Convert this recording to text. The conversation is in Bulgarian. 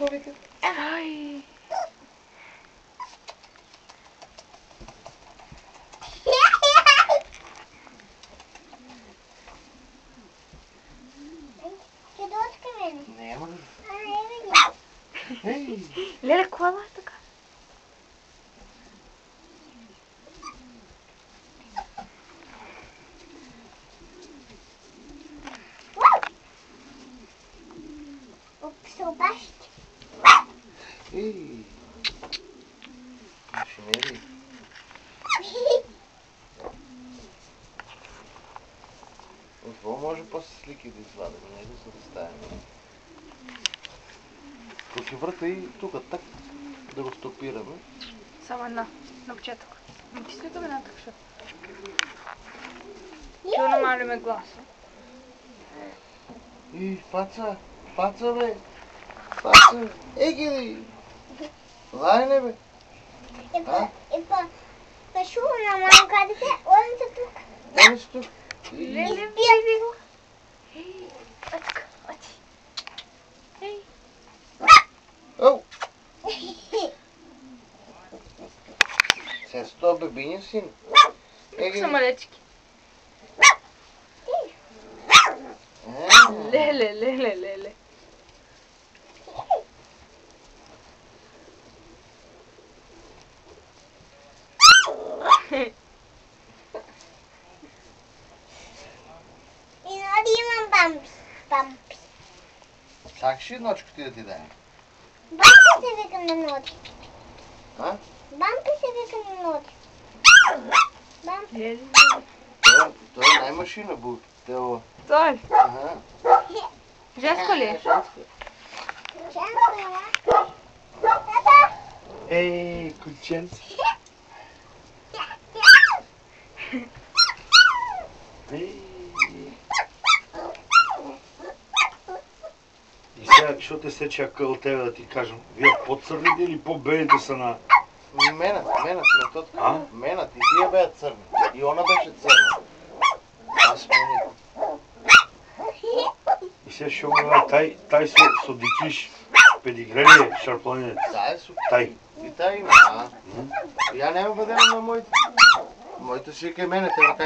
какво вика? Ай. Няма. Ей! Леле, кола е така? Ей! Машинери. От това може после слики да извадим, не да се доставим. Ако си врата и тук, так, да го стопираме. Само една, на почетък. Натисни камената, ще. Ще намалиме гласа. И, паца, бе! Паца, егели! Лайне, бе! Пешува на малкадите, он са тук. Ей, си тук. Леле, види го. Ей, отка, оти. Ей. Оу! Сега сто бебиня син. Тук са малечки. Леле. И ноди имам бампи. Сакаш ли ночко ти да ти даем? Бампи се викам на ноди. А? Бампи се викам на ноди. Бампи. Леле. Той е най-машина, бу. Тео. Той. Ага. Женско ли е? Тата. Ей, кученце. Ей. И сега, що те се чака от тебе да ти кажем? Вие по-църните или по-белите са на... Менат сме то така. А? Менат и тия бея църни. И она беше църна. Аз сме нико. И сега ще му тай со дикиш педигрели шарпланин. Тай е супер. Тай. И тай има. Я няма бъдем на моите. Моите си е мене, те така